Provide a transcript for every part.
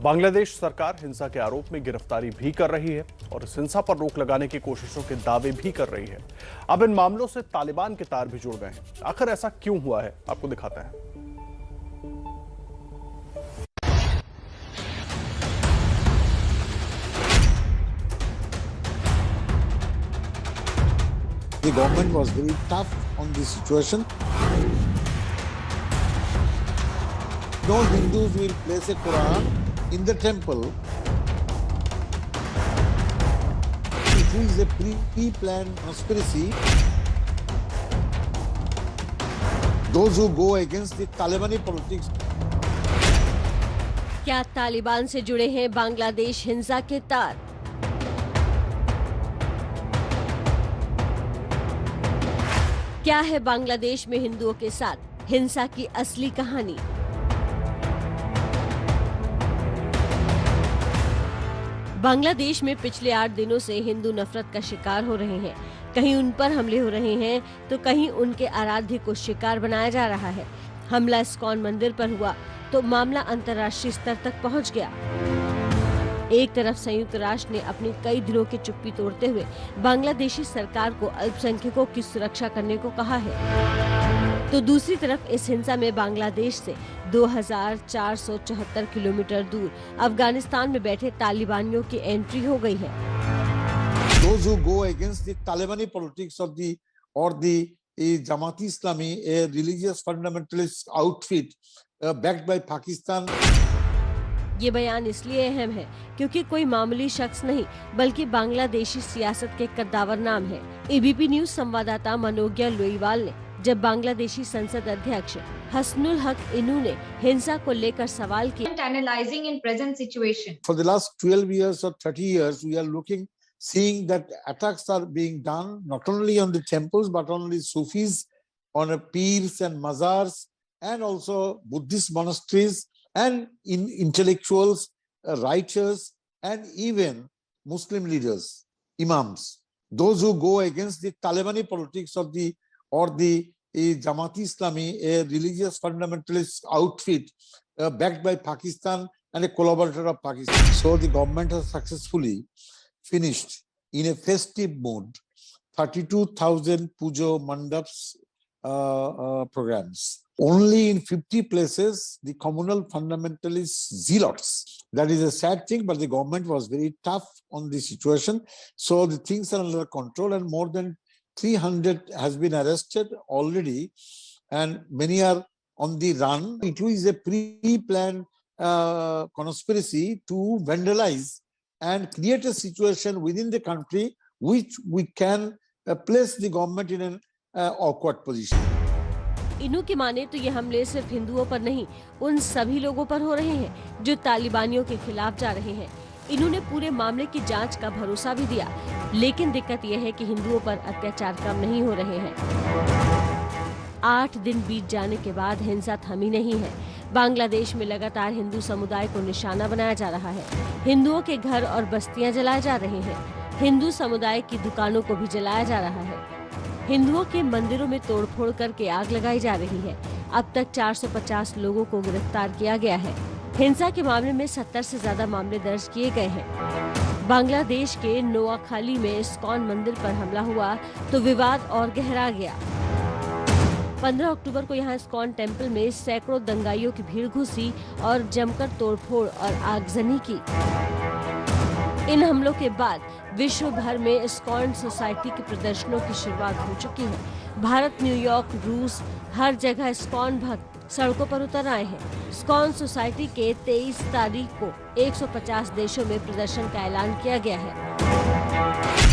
बांग्लादेश सरकार हिंसा के आरोप में गिरफ्तारी भी कर रही है और इस हिंसा पर रोक लगाने की कोशिशों के दावे भी कर रही है। अब इन मामलों से तालिबान के तार भी जुड़ गए हैं। आखिर ऐसा क्यों हुआ है, आपको दिखाते हैं। The government was very tough on this situation. No Hindus will place a Quran in the temple. It is a pre-planned conspiracy. Those who go against the Talibani politics. क्या तालिबान से जुड़े हैं बांग्लादेश हिंसा के तार? क्या है बांग्लादेश में हिंदुओं के साथ हिंसा की असली कहानी? बांग्लादेश में पिछले 8 दिनों से हिंदू नफरत का शिकार हो रहे हैं। कहीं उन पर हमले हो रहे हैं तो कहीं उनके आराध्य को शिकार बनाया जा रहा है। हमला इस्कॉन मंदिर पर हुआ तो मामला अंतर्राष्ट्रीय स्तर तक पहुंच गया। एक तरफ संयुक्त राष्ट्र ने अपनी कई दिनों की चुप्पी तोड़ते हुए बांग्लादेशी सरकार को अल्पसंख्यकों की सुरक्षा करने को कहा है, तो दूसरी तरफ इस हिंसा में बांग्लादेश से 2474 किलोमीटर दूर अफगानिस्तान में बैठे तालिबानियों की एंट्री हो गई है। Those who go against the Talibani politics of the Jamaat-e-Islami, a religious fundamentalist outfit backed by Pakistan. ये बयान इसलिए अहम है क्योंकि कोई मामूली शख्स नहीं बल्कि बांग्लादेशी सियासत के कद्दावर नाम है। एबीपी न्यूज संवाददाता मनोज्ञा लोईवाल ने जब बांग्लादेशी संसद अध्यक्ष हसनुल हक इनू ने हिंसा को लेकर सवाल किया। Analyzing in present situation. For the last 12 years or 30 years, we are seeing that attacks are being done not only on the temples but on the Sufis, on peers and mazars, and also Buddhist monasteries, and in intellectuals, writers, and even Muslim leaders, imams. Those who go against the Talibani politics of the Jamaat-e-Islami, a religious fundamentalist outfit backed by Pakistan and a collaborator of Pakistan. So the government has successfully finished in a festive mood 32,000 Pujo Mandaps programs. Only in 50 places, the communal fundamentalist zealots. That is a sad thing, but the government was very tough on the situation. So the things are under control, and more than 300 has been arrested already, and many are on the run. It is a pre-planned conspiracy to vandalize and create a situation within the country which we can place the government in an awkward position. इनू की माने तो ये हमले सिर्फ हिंदुओं पर नहीं, उन सभी लोगों पर हो रहे हैं जो तालिबानियों के खिलाफ जा रहे हैं। इनू ने पूरे मामले की जांच का भरोसा भी दिया, लेकिन दिक्कत यह है कि हिंदुओं पर अत्याचार कम नहीं हो रहे हैं। 8 दिन बीत जाने के बाद हिंसा थमी नहीं है। बांग्लादेश में लगातार हिंदू समुदाय को निशाना बनाया जा रहा है। हिंदुओं के घर और बस्तियां जलाए जा रहे हैं। हिंदू समुदाय की दुकानों को भी जलाया जा रहा है। हिंदुओं के मंदिरों में तोड़फोड़ करके आग लगाई जा रही है। अब तक 450 लोगों को गिरफ्तार किया गया है। हिंसा के मामले में 70 से ज्यादा मामले दर्ज किए गए हैं। बांग्लादेश के नोआखाली में इस्कॉन मंदिर पर हमला हुआ तो विवाद और गहरा गया। 15 अक्टूबर को यहां इस्कॉन टेम्पल में सैकड़ों दंगाइयों की भीड़ घुसी और जमकर तोड़फोड़ और आगजनी की। इन हमलों के बाद विश्व भर में इस्कॉन सोसाइटी के प्रदर्शनों की शुरुआत हो चुकी है। भारत, न्यूयॉर्क, रूस, हर जगह इस्कॉन भक्त सड़कों पर उतर आए हैं। इस्कॉन सोसाइटी के 23 तारीख को 150 देशों में प्रदर्शन का ऐलान किया गया है।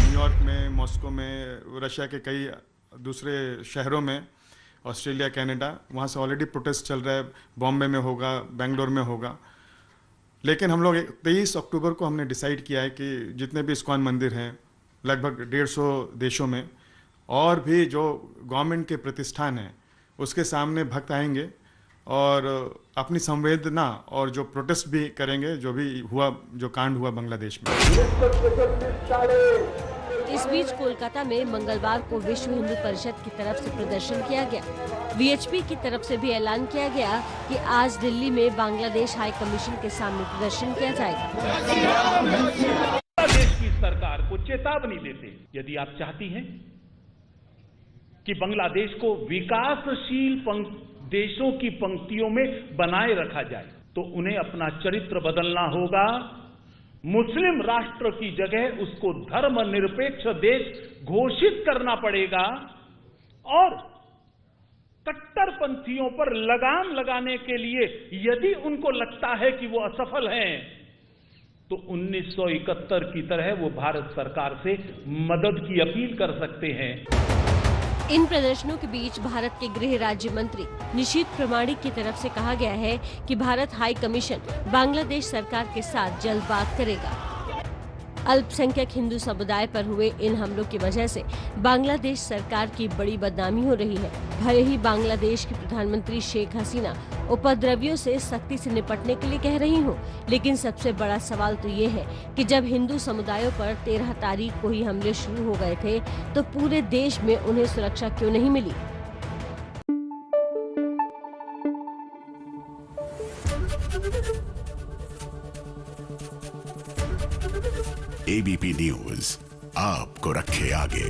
न्यूयॉर्क में, मॉस्को में, रशिया के कई दूसरे शहरों में, ऑस्ट्रेलिया, कनाडा, वहाँ से ऑलरेडी प्रोटेस्ट चल रहा है। बॉम्बे में होगा, बेंगलोर में होगा। लेकिन हम लोग 23 अक्टूबर को हमने डिसाइड किया है कि जितने भी इस्कॉन मंदिर हैं लगभग 150 देशों में, और भी जो गवर्नमेंट के प्रतिष्ठान हैं, उसके सामने भक्त आएंगे और अपनी संवेदना और जो प्रोटेस्ट भी करेंगे, जो भी हुआ, जो कांड हुआ बांग्लादेश में। इस बीच कोलकाता में मंगलवार को विश्व हिंदू परिषद की तरफ से प्रदर्शन किया गया। वीएचपी की तरफ से भी ऐलान किया गया कि आज दिल्ली में बांग्लादेश हाई कमीशन के सामने प्रदर्शन किया जाएगा। बांग्लादेश की सरकार को चेतावनी देते हैं, यदि आप चाहती हैं कि बांग्लादेश को विकासशील देशों की पंक्तियों में बनाए रखा जाए, तो उन्हें अपना चरित्र बदलना होगा। मुस्लिम राष्ट्र की जगह उसको धर्मनिरपेक्ष देश घोषित करना पड़ेगा और कट्टरपंथियों पर लगाम लगाने के लिए यदि उनको लगता है कि वो असफल हैं, तो 1971 की तरह वो भारत सरकार से मदद की अपील कर सकते हैं। इन प्रदर्शनों के बीच भारत के गृह राज्य मंत्री निशीथ प्रमाणिक की तरफ से कहा गया है कि भारत हाई कमीशन बांग्लादेश सरकार के साथ जल्द बात करेगा। अल्पसंख्यक हिंदू समुदाय पर हुए इन हमलों की वजह से बांग्लादेश सरकार की बड़ी बदनामी हो रही है। भले ही बांग्लादेश की प्रधानमंत्री शेख हसीना उपद्रवियों से सख्ती से निपटने के लिए कह रही हो, लेकिन सबसे बड़ा सवाल तो ये है कि जब हिंदू समुदायों पर 13 तारीख को ही हमले शुरू हो गए थे, तो पूरे देश में उन्हें सुरक्षा क्यों नहीं मिली। एबीपी न्यूज आपको रखे आगे।